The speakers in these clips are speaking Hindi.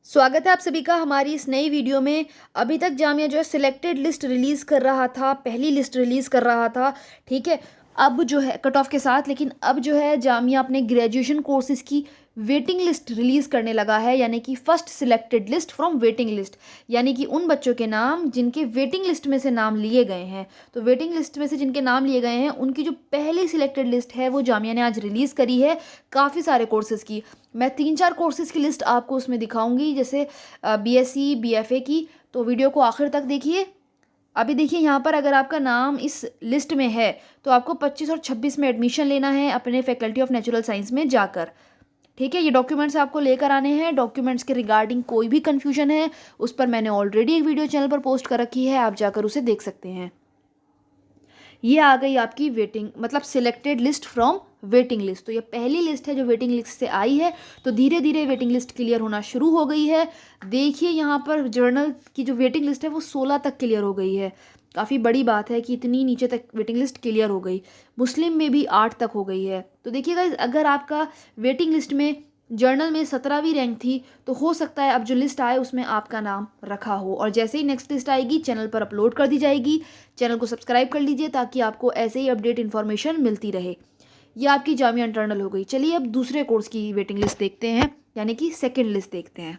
स्वागत है आप सभी का हमारी इस नई वीडियो में। अभी तक जामिया जो है सिलेक्टेड लिस्ट रिलीज़ कर रहा था, पहली लिस्ट रिलीज़ कर रहा था, ठीक है। अब जो है कट ऑफ के साथ, लेकिन अब जो है जामिया अपने ग्रेजुएशन कोर्सेज़ की वेटिंग लिस्ट रिलीज़ करने लगा है, यानी कि first selected list from waiting list, यानी कि उन बच्चों के नाम जिनके वेटिंग लिस्ट में से नाम लिए गए हैं। तो वेटिंग लिस्ट में से जिनके नाम लिए गए हैं उनकी जो पहली सिलेक्टेड लिस्ट है वो जामिया ने आज रिलीज़ करी है, काफ़ी सारे कोर्सेज़ की। मैं 3-4 कोर्सेज़ की लिस्ट आपको उसमें दिखाऊँगी, जैसे बीएससी, बीएफए की, तो वीडियो को आखिर तक देखिए। अभी देखिए यहाँ पर अगर आपका नाम इस लिस्ट में है तो आपको 25 और 26 में एडमिशन लेना है अपने फैकल्टी ऑफ नेचुरल साइंस में जाकर, ठीक है। ये डॉक्यूमेंट्स आपको लेकर आने हैं। डॉक्यूमेंट्स के रिगार्डिंग कोई भी कन्फ्यूजन है उस पर मैंने ऑलरेडी एक वीडियो चैनल पर पोस्ट कर रखी है, आप जाकर उसे देख सकते हैं। ये आ गई आपकी वेटिंग मतलब selected list from waiting list. तो ये पहली लिस्ट है जो वेटिंग लिस्ट से आई है, तो धीरे धीरे वेटिंग लिस्ट क्लियर होना शुरू हो गई है। देखिए यहाँ पर जर्नल की जो वेटिंग लिस्ट है वो 16 तक क्लियर हो गई है। काफ़ी बड़ी बात है कि इतनी नीचे तक वेटिंग लिस्ट क्लियर हो गई। मुस्लिम में भी 8 तक हो गई है। तो देखिएगा, अगर आपका वेटिंग लिस्ट में जर्नल में 17वीं रैंक थी तो हो सकता है अब जो लिस्ट आए उसमें आपका नाम रखा हो, और जैसे ही नेक्स्ट लिस्ट आएगी चैनल पर अपलोड कर दी जाएगी। चैनल को सब्सक्राइब कर लीजिए ताकि आपको ऐसे ही अपडेट इन्फॉर्मेशन मिलती रहे। ये आपकी जामिया इंटरनल हो गई। चलिए अब दूसरे कोर्स की वेटिंग लिस्ट देखते हैं, यानी कि सेकेंड लिस्ट देखते हैं।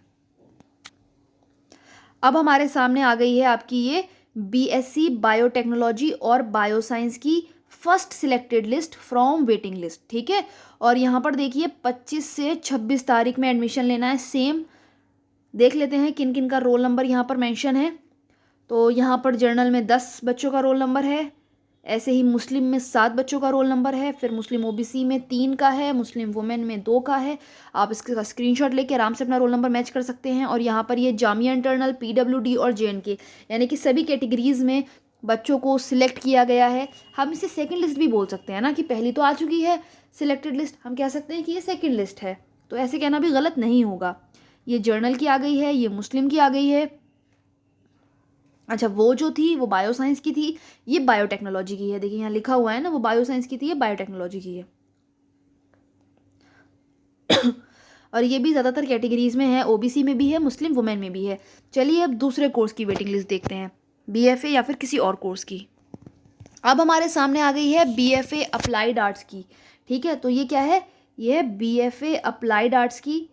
अब हमारे सामने आ गई है आपकी ये बीएससी बायोटेक्नोलॉजी और बायोसाइंस की first selected list from waiting list, ठीक है। और यहाँ पर देखिए 25 से 26 तारीख में एडमिशन लेना है। सेम देख लेते हैं किन किन का रोल नंबर यहाँ पर मेंशन है। तो यहाँ पर जर्नल में 10 बच्चों का रोल नंबर है, ऐसे ही मुस्लिम में 7 बच्चों का रोल नंबर है, फिर मुस्लिम ओबीसी में 3 का है, मुस्लिम वुमेन में 2 का है। आप इसका स्क्रीनशॉट लेके आराम से अपना रोल नंबर मैच कर सकते हैं। और यहाँ पर ये जामिया इंटरनल, पीडब्ल्यूडी और जेएनके, यानी कि सभी कैटेगरीज में बच्चों को सिलेक्ट किया गया है। हम इसे सेकंड लिस्ट भी बोल सकते हैं ना, कि पहली तो आ चुकी है सिलेक्टेड लिस्ट, हम कह सकते हैं कि ये सेकंड लिस्ट है, तो ऐसे कहना भी गलत नहीं होगा। ये जर्नल की आ गई है, ये मुस्लिम की आ गई है। अच्छा, वो जो थी वो बायोसाइंस की थी, ये बायोटेक्नोलॉजी की है। देखिए यहाँ लिखा हुआ है ना, वो बायोसाइंस की थी, ये बायोटेक्नोलॉजी की है। और ये भी ज़्यादातर कैटेगरीज में है, ओबीसी में भी है, मुस्लिम वुमेन में भी है। चलिए अब दूसरे कोर्स की वेटिंग लिस्ट देखते हैं, बीएफए या फिर किसी और कोर्स की। अब हमारे सामने आ गई है बीएफए अप्लाइड आर्ट्स की, ठीक है। तो ये क्या है, ये है बीएफए अप्लाइड आर्ट्स की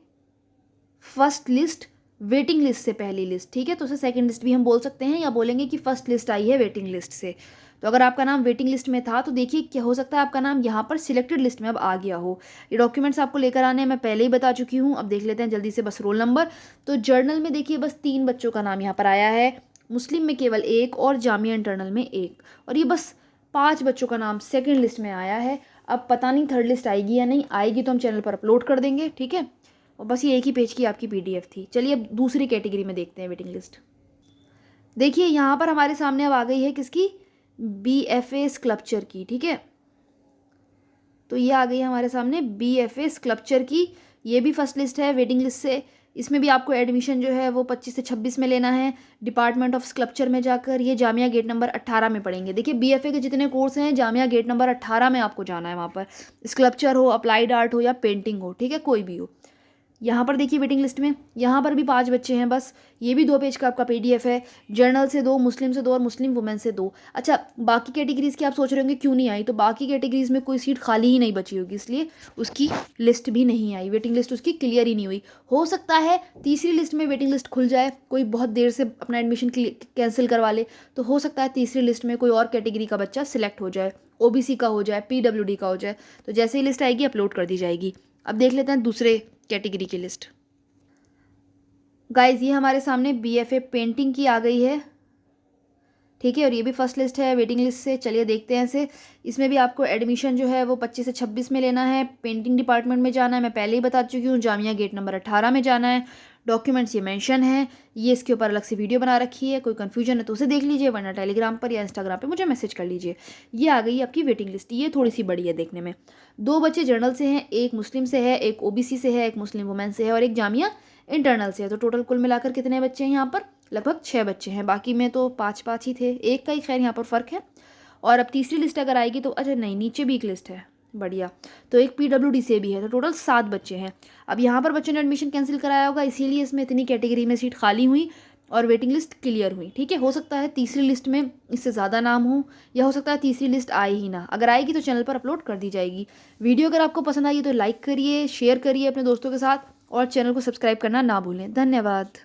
फर्स्ट लिस्ट, वेटिंग लिस्ट से पहली लिस्ट, ठीक है। तो उसे सेकंड लिस्ट भी हम बोल सकते हैं, या बोलेंगे कि फर्स्ट लिस्ट आई है वेटिंग लिस्ट से। तो अगर आपका नाम वेटिंग लिस्ट में था तो देखिए क्या हो सकता है आपका नाम यहाँ पर सिलेक्टेड लिस्ट में अब आ गया हो। ये डॉक्यूमेंट्स आपको लेकर आने हैं, मैं पहले ही बता चुकी हूँ। अब देख लेते हैं जल्दी से बस रोल नंबर। तो जर्नल में देखिए बस 3 बच्चों का नाम यहाँ पर आया है, मुस्लिम में केवल 1 और जामिया इंटरनल में 1, और ये बस 5 बच्चों का नाम सेकेंड लिस्ट में आया है। अब पता नहीं थर्ड लिस्ट आएगी या नहीं आएगी, तो हम चैनल पर अपलोड कर देंगे, ठीक है। और बस ये एक ही पेज की आपकी पीडीएफ थी। चलिए अब दूसरी कैटेगरी में देखते हैं वेटिंग लिस्ट। देखिए यहाँ पर हमारे सामने अब आ गई है किसकी, बीएफए स्कल्पचर की, ठीक है। तो ये आ गई है हमारे सामने बीएफए स्कल्पचर की, ये भी फर्स्ट लिस्ट है वेटिंग लिस्ट से। इसमें भी आपको एडमिशन जो है वो 25 से 26 में लेना है डिपार्टमेंट ऑफ स्कल्पचर में जाकर। ये जामिया गेट नंबर 18 में पढ़ेंगे। देखिए बीएफए के जितने कोर्स हैं जामिया गेट नंबर 18 में आपको जाना है, वहाँ पर स्कल्पचर हो, अप्लाइड आर्ट हो या पेंटिंग हो, ठीक है, कोई भी हो। यहाँ पर देखिए वेटिंग लिस्ट में यहाँ पर भी 5 बच्चे हैं बस। ये भी 2 पेज का आपका पीडीएफ है। जर्नल से 2, मुस्लिम से 2 और मुस्लिम वुमेन से 2। अच्छा, बाकी कैटेगरीज की आप सोच रहे होंगे क्यों नहीं आई, तो बाकी कैटेगरीज में कोई सीट खाली ही नहीं बची होगी, इसलिए उसकी लिस्ट भी नहीं आई, वेटिंग लिस्ट उसकी क्लियर ही नहीं हुई। हो सकता है तीसरी लिस्ट में वेटिंग लिस्ट खुल जाए, कोई बहुत देर से अपना एडमिशन कैंसिल करवा ले, तो हो सकता है तीसरी लिस्ट में कोई और कैटेगरी का बच्चा सिलेक्ट हो जाए, ओबीसी का हो जाए, पीडब्ल्यूडी का हो जाए। तो जैसे ही लिस्ट आएगी अपलोड कर दी जाएगी। अब देख लेते हैं दूसरे कैटेगरी की लिस्ट। गाइज ये हमारे सामने बीएफए पेंटिंग की आ गई है, ठीक है, और ये भी फर्स्ट लिस्ट है वेटिंग लिस्ट से। चलिए देखते हैं इसे। इसमें भी आपको एडमिशन जो है वो 25 से 26 में लेना है, पेंटिंग डिपार्टमेंट में जाना है, मैं पहले ही बता चुकी हूँ, जामिया गेट नंबर 18 में जाना है। डॉक्यूमेंट्स ये मेंशन है, ये इसके ऊपर अलग से वीडियो बना रखी है, कोई कन्फ्यूजन है तो उसे देख लीजिए, वरना टेलीग्राम पर या इंस्टाग्राम पर मुझे मैसेज कर लीजिए। ये आ गई आपकी वेटिंग लिस्ट, ये थोड़ी सी बड़ी है देखने में। 2 बच्चे जर्नल से हैं, 1 मुस्लिम से है, 1 ओबीसी से है, 1 मुस्लिम वुमेन से है और 1 जामिया इंटरनल से है। तो टोटल कुल मिलाकर कितने बच्चे हैं यहाँ पर, लगभग 6 बच्चे हैं। बाकी में तो 5-5 ही थे, एक का ही खैर यहाँ पर फ़र्क है। और अब तीसरी लिस्ट अगर आएगी तो अच्छा नहीं, नीचे भी एक लिस्ट है, बढ़िया। तो एक पीडब्ल्यूडी से भी है, तो टोटल 7 बच्चे हैं। अब यहाँ पर बच्चों ने एडमिशन कैंसिल कराया होगा, इसीलिए इसमें इतनी कैटेगरी में सीट खाली हुई और वेटिंग लिस्ट क्लियर हुई। ठीक है, हो सकता है तीसरी लिस्ट में इससे ज़्यादा नाम हो, या हो सकता है तीसरी लिस्ट आए ही ना। अगर आएगी तो चैनल पर अपलोड कर दी जाएगी। वीडियो अगर आपको पसंद आई तो लाइक करिए, शेयर करिए अपने दोस्तों के साथ, और चैनल को सब्सक्राइब करना ना भूलें। धन्यवाद।